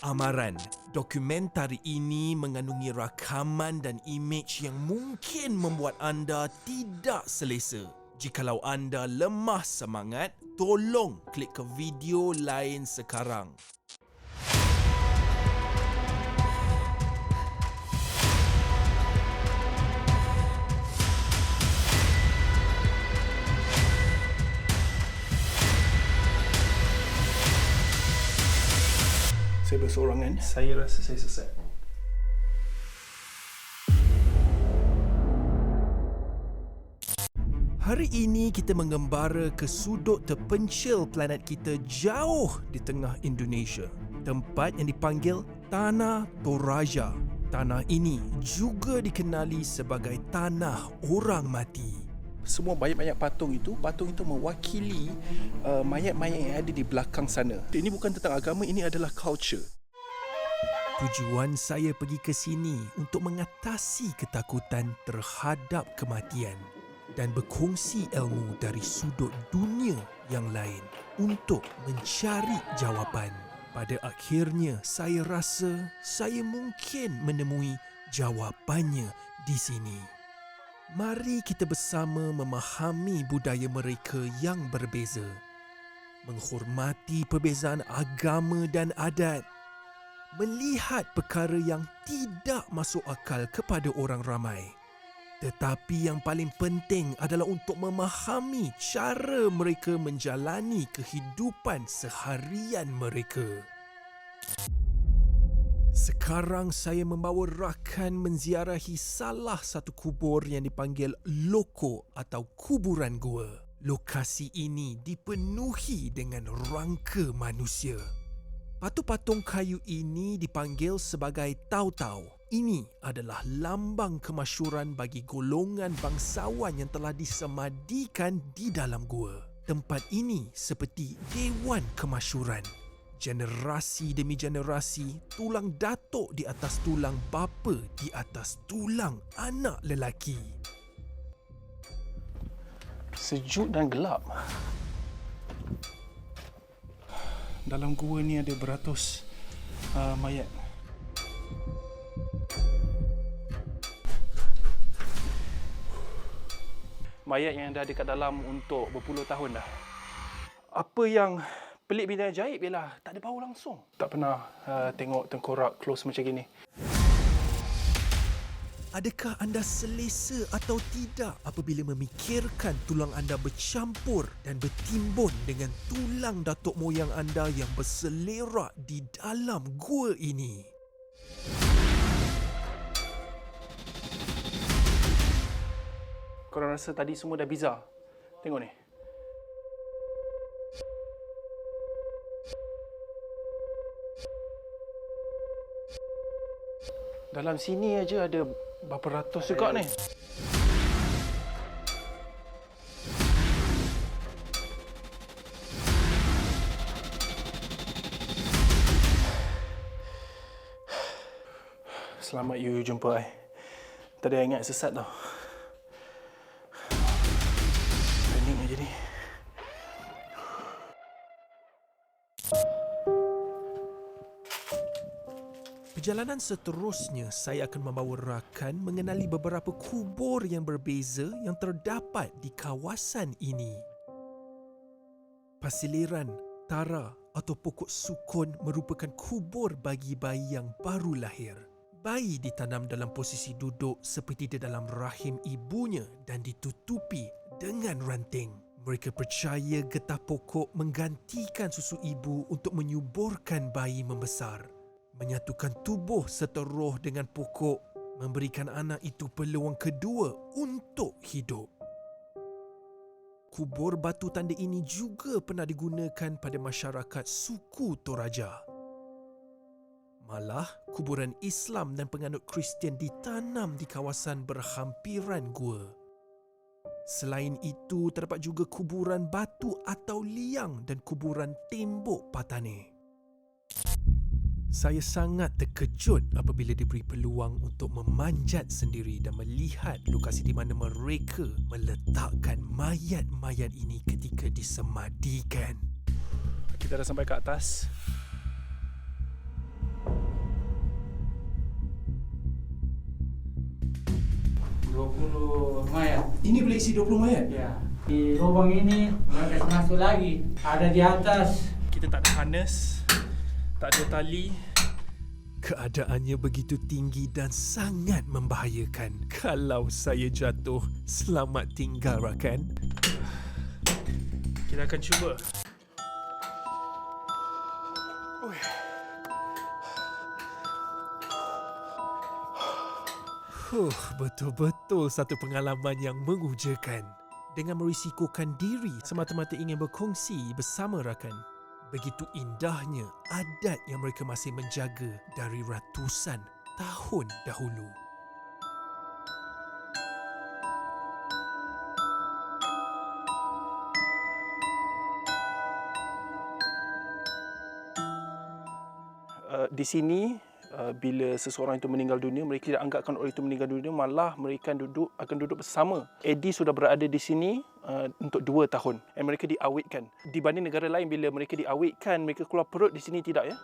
Amaran, dokumentari ini mengandungi rakaman dan imej yang mungkin membuat anda tidak selesa. Jikalau anda lemah semangat, tolong klik ke video lain sekarang. Saya bersorangan. Saya rasa saya sesat. Hari ini kita mengembara ke sudut terpencil planet kita jauh di tengah Indonesia. Tempat yang dipanggil Tanah Toraja. Tanah ini juga dikenali sebagai Tanah Orang Mati. Semua mayat-mayat patung itu mewakili mayat-mayat yang ada di belakang sana. Ini bukan tentang agama, ini adalah culture. Tujuan saya pergi ke sini untuk mengatasi ketakutan terhadap kematian dan berkongsi ilmu dari sudut dunia yang lain untuk mencari jawapan. Pada akhirnya, saya rasa saya mungkin menemui jawapannya di sini. Mari kita bersama memahami budaya mereka yang berbeza, menghormati perbezaan agama dan adat, melihat perkara yang tidak masuk akal kepada orang ramai. Tetapi yang paling penting adalah untuk memahami cara mereka menjalani kehidupan seharian mereka. Sekarang saya membawa rakan menziarahi salah satu kubur yang dipanggil loko atau kuburan gua. Lokasi ini dipenuhi dengan rangka manusia. Patung-patung kayu ini dipanggil sebagai tau-tau. Ini adalah lambang kemasyhuran bagi golongan bangsawan yang telah disemadikan di dalam gua. Tempat ini seperti dewan kemasyhuran. Generasi demi generasi, tulang datuk di atas tulang bapa di atas tulang anak lelaki. Sejuk dan gelap. Dalam gua ni ada beratus mayat. Mayat yang dah ada kat dalam untuk berpuluh tahun dah. Apa yang pelik bidang ajaib ialah tak ada bau langsung. Tak pernah tengok tengkorak close macam gini. Adakah anda selesa atau tidak apabila memikirkan tulang anda bercampur dan bertimbun dengan tulang datuk moyang anda yang berselerak di dalam gua ini? Korang rasa tadi semua dah bizar? Tengok ni. Dalam sini aja ada berapa ratus juga ni. Selamat you jumpa I. Tadi I ingat sesat tau. Pening aja ni. Perjalanan seterusnya, saya akan membawa rakan mengenali beberapa kubur yang berbeza yang terdapat di kawasan ini. Pasiliran, tara atau pokok sukun merupakan kubur bagi bayi yang baru lahir. Bayi ditanam dalam posisi duduk seperti di dalam rahim ibunya dan ditutupi dengan ranting. Mereka percaya getah pokok menggantikan susu ibu untuk menyuburkan bayi membesar. Menyatukan tubuh serta roh dengan pokok memberikan anak itu peluang kedua untuk hidup. Kubur batu tanda ini juga pernah digunakan pada masyarakat suku Toraja. Malah, kuburan Islam dan penganut Kristian ditanam di kawasan berhampiran gua. Selain itu, terdapat juga kuburan batu atau liang dan kuburan tembok patane. Saya sangat terkejut apabila diberi peluang untuk memanjat sendiri dan melihat lokasi di mana mereka meletakkan mayat-mayat ini ketika disemadikan. Kita dah sampai ke atas. 20 mayat. Ini boleh isi 20 mayat? Ya. Di lubang ini mereka masuk lagi. Ada di atas. Kita tak ada harness, tak ada tali. Keadaannya begitu tinggi dan sangat membahayakan. Kalau saya jatuh, selamat tinggal rakan. Kita akan cuba. Betul-betul satu pengalaman yang mengujakan. Dengan merisikokan diri semata-mata ingin berkongsi bersama rakan. Begitu indahnya adat yang mereka masih menjaga dari ratusan tahun dahulu. Di sini, bila seseorang itu meninggal dunia, mereka tidak anggapkan orang itu meninggal dunia, malah mereka akan duduk bersama. Eddie sudah berada di sini untuk 2 tahun dan mereka diawetkan. Dibanding negara lain, bila mereka diawetkan, mereka keluar perut, di sini tidak, ya.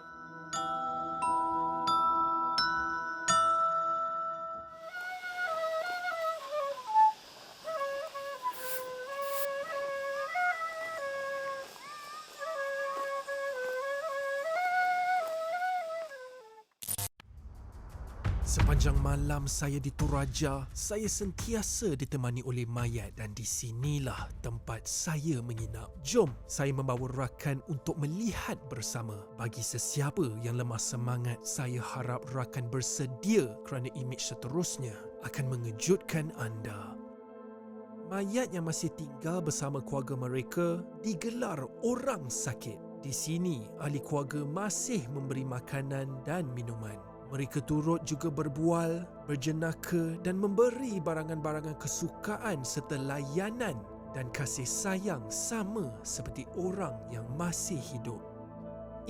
Sepanjang malam saya di Toraja, saya sentiasa ditemani oleh mayat dan di sinilah tempat saya menginap. Jom, saya membawa rakan untuk melihat bersama. Bagi sesiapa yang lemah semangat, saya harap rakan bersedia kerana imej seterusnya akan mengejutkan anda. Mayat yang masih tinggal bersama keluarga mereka digelar orang sakit. Di sini, ahli keluarga masih memberi makanan dan minuman. Mereka turut juga berbual, berjenaka dan memberi barangan-barangan kesukaan serta layanan dan kasih sayang sama seperti orang yang masih hidup.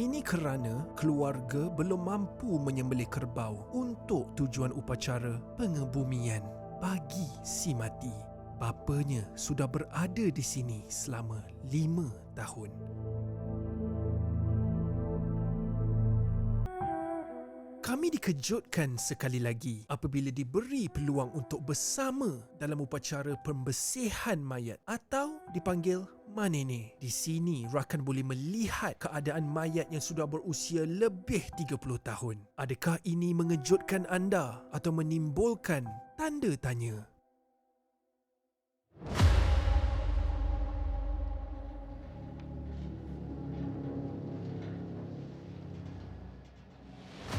Ini kerana keluarga belum mampu menyembelih kerbau untuk tujuan upacara pengebumian bagi si mati. Bapanya sudah berada di sini selama 5 tahun. Kami dikejutkan sekali lagi apabila diberi peluang untuk bersama dalam upacara pembersihan mayat atau dipanggil manene. Di sini rakan boleh melihat keadaan mayat yang sudah berusia lebih 30 tahun. Adakah ini mengejutkan anda atau menimbulkan tanda tanya?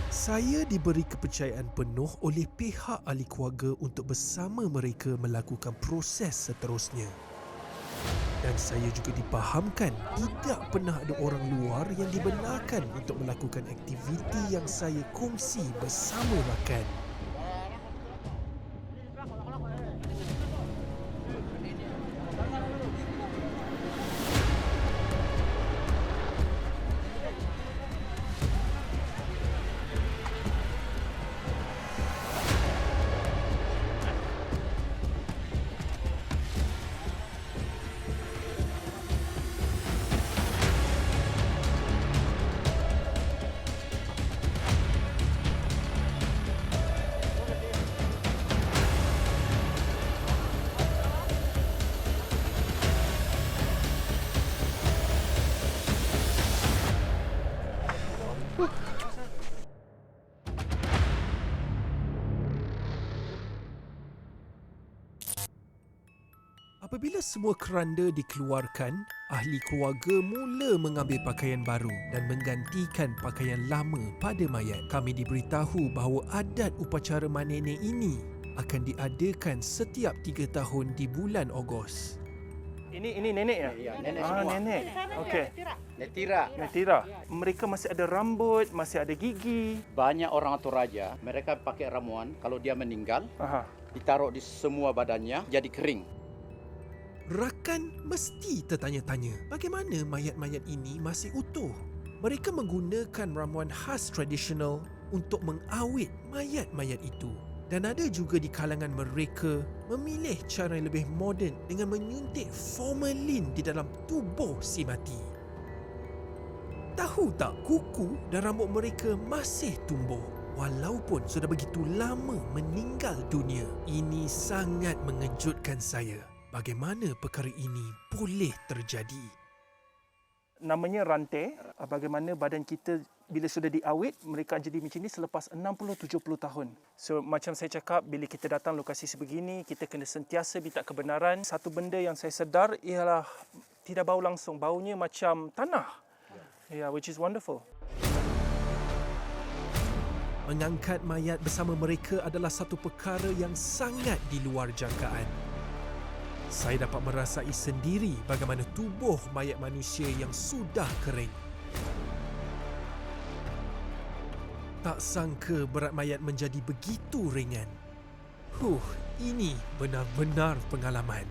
Saya diberi kepercayaan penuh oleh pihak ahli keluarga untuk bersama mereka melakukan proses seterusnya. Dan saya juga dipahamkan tidak pernah ada orang luar yang dibenarkan untuk melakukan aktiviti yang saya kongsi bersama rakan. Apabila semua keranda dikeluarkan, ahli keluarga mula mengambil pakaian baru dan menggantikan pakaian lama pada mayat. Kami diberitahu bahawa adat upacara manene ini akan diadakan setiap 3 tahun di bulan Ogos. Ini nenek ya? Ya, nenek semua. Nenek. Okey. Netira. Netira. Mereka masih ada rambut, masih ada gigi. Banyak orang Toraja, mereka pakai ramuan. Kalau dia meninggal, Aha. ditaruh di semua badannya, jadi kering. Rakan mesti tertanya-tanya, bagaimana mayat-mayat ini masih utuh? Mereka menggunakan ramuan khas tradisional untuk mengawet mayat-mayat itu. Dan ada juga di kalangan mereka memilih cara yang lebih moden dengan menyuntik formalin di dalam tubuh si mati. Tahu tak, kuku dan rambut mereka masih tumbuh. walaupun sudah begitu lama meninggal dunia. Ini sangat mengejutkan saya. Bagaimana perkara ini boleh terjadi? Namanya rantai, bagaimana badan kita bila sudah diawet, mereka jadi macam ni selepas 60-70 tahun. So macam saya cakap, bila kita datang lokasi sebegini, kita kena sentiasa minta kebenaran. Satu benda yang saya sedar ialah tidak bau langsung, baunya macam tanah. Yeah, which is wonderful. Mengangkat mayat bersama mereka adalah satu perkara yang sangat di luar jangkaan. Saya dapat merasai sendiri bagaimana tubuh mayat manusia yang sudah kering. Tak sangka berat mayat menjadi begitu ringan. Ini benar-benar pengalaman.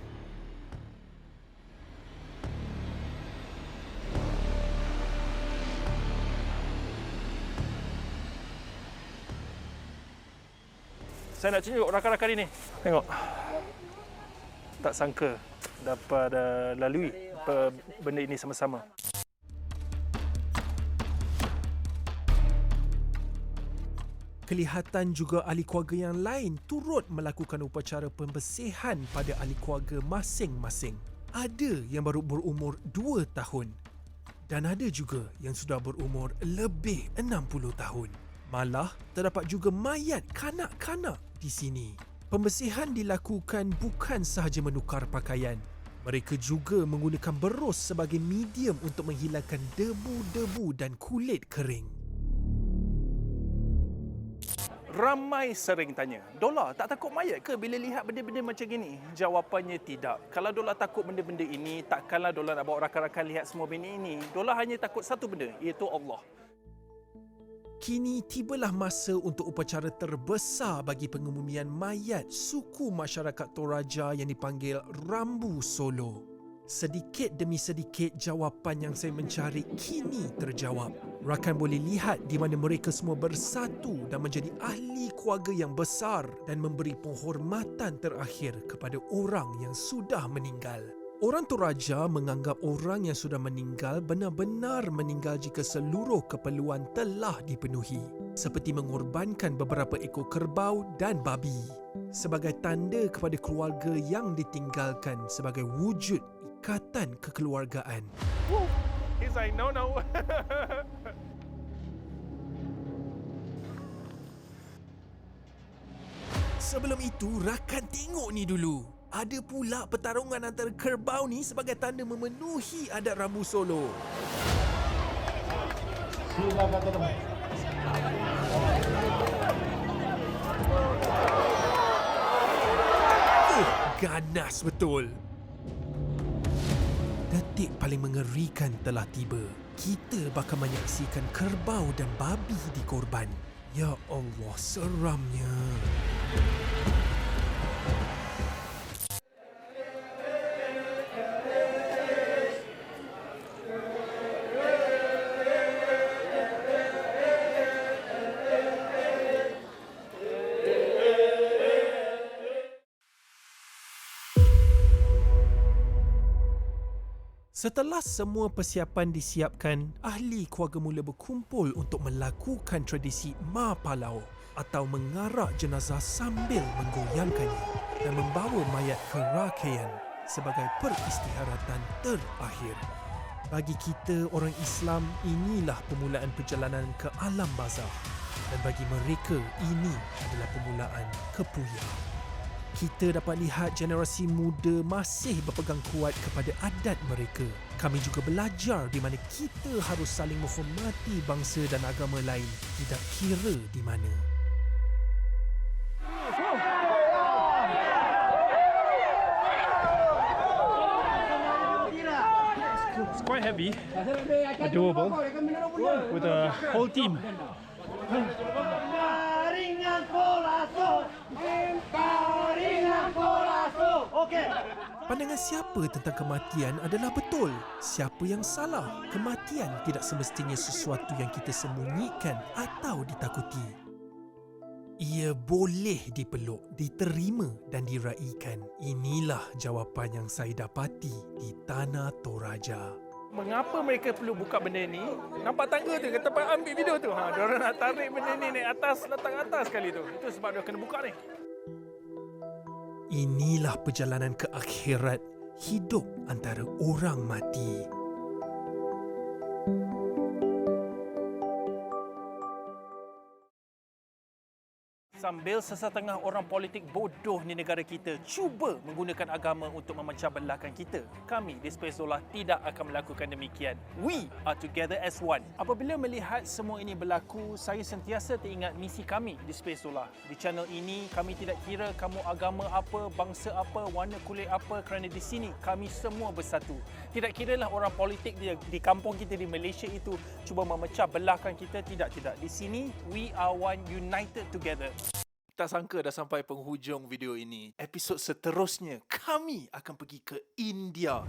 Saya nak tunjuk rakan-rakan ini. Tengok. Tak sangka dapat lalui benda ini sama-sama. Kelihatan juga ahli keluarga yang lain turut melakukan upacara pembersihan pada ahli keluarga masing-masing. Ada yang baru berumur 2 tahun dan ada juga yang sudah berumur lebih 60 tahun. Malah terdapat juga mayat kanak-kanak di sini. Pembersihan dilakukan bukan sahaja menukar pakaian. Mereka juga menggunakan berus sebagai medium untuk menghilangkan debu-debu dan kulit kering. Ramai sering tanya, Dollar tak takut mayat ke bila lihat benda-benda macam gini? Jawapannya tidak. Kalau Dollar takut benda-benda ini, takkanlah Dollar nak bawa rakan-rakan lihat semua benda ini. Dollar hanya takut satu benda, iaitu Allah. Kini tibalah masa untuk upacara terbesar bagi pengemumian mayat suku masyarakat Toraja yang dipanggil Rambu Solo. Sedikit demi sedikit jawapan yang saya mencari kini terjawab. Rakan boleh lihat di mana mereka semua bersatu dan menjadi ahli keluarga yang besar dan memberi penghormatan terakhir kepada orang yang sudah meninggal. Orang Toraja menganggap orang yang sudah meninggal benar-benar meninggal jika seluruh keperluan telah dipenuhi, seperti mengorbankan beberapa ekor kerbau dan babi sebagai tanda kepada keluarga yang ditinggalkan sebagai wujud ikatan kekeluargaan. He's like, no. Sebelum itu, rakan tengok ni dulu. Ada pula pertarungan antara kerbau ni sebagai tanda memenuhi adat Rambu Solo. Ganas betul. Detik paling mengerikan telah tiba. Kita bakal menyaksikan kerbau dan babi dikorban. Ya Allah, seramnya. Setelah semua persiapan disiapkan, ahli keluarga mula berkumpul untuk melakukan tradisi Ma Palau atau mengarak jenazah sambil menggoyangkannya dan membawa mayat ke rangkaian sebagai peristirahatan terakhir. Bagi kita orang Islam, inilah permulaan perjalanan ke alam barzakh dan bagi mereka ini adalah permulaan ke Puya. Kita dapat lihat generasi muda masih berpegang kuat kepada adat mereka. Kami juga belajar di mana kita harus saling menghormati bangsa dan agama lain, tidak kira di mana. It's quite heavy, but doable with the whole team. Pandangan siapa tentang kematian adalah betul. Siapa yang salah? Kematian tidak semestinya sesuatu yang kita sembunyikan atau ditakuti. Ia boleh dipeluk, diterima dan diraikan. Inilah jawapan yang saya dapati di Tanah Toraja. Mengapa mereka perlu buka benda ni? Nampak tangga tu, kata ambil video tu. Diorang nak tarik benda ni naik atas, datang atas kali tu. Itu sebab dia kena buka ni. Inilah perjalanan ke akhirat hidup antara orang mati. Sambil sesetengah orang politik bodoh di negara kita cuba menggunakan agama untuk memecah belahkan kita, kami di Space Solar tidak akan melakukan demikian. We are together as one. Apabila melihat semua ini berlaku, saya sentiasa teringat misi kami di Space Solar. Di channel ini, kami tidak kira kamu agama apa, bangsa apa, warna kulit apa, kerana di sini kami semua bersatu. Tidak kiralah orang politik di kampung kita di Malaysia itu cuba memecah belahkan kita, tidak. Di sini, we are one, united together. Tak sangka dah sampai penghujung video ini. Episod seterusnya, kami akan pergi ke India.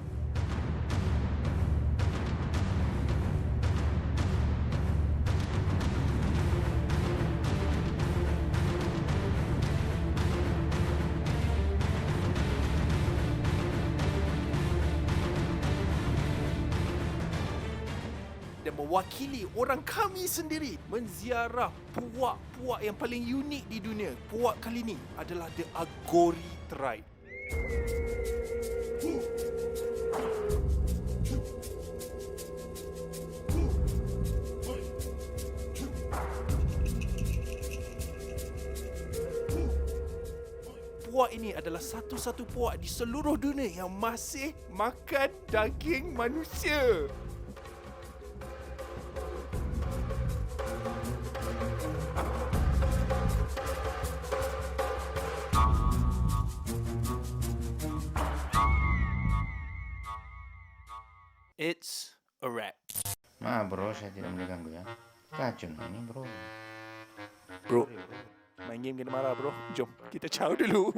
Dan mewakili orang kami sendiri menziarah puak-puak yang paling unik di dunia. Puak kali ini adalah The Aghori Tribe. Puak ini adalah satu-satu puak di seluruh dunia yang masih makan daging manusia. It's a wrap. Bro, saya tidak boleh ganggu ya. Kacun ini bro. Bro, main game kena marah bro. Jom, kita ciao dulu.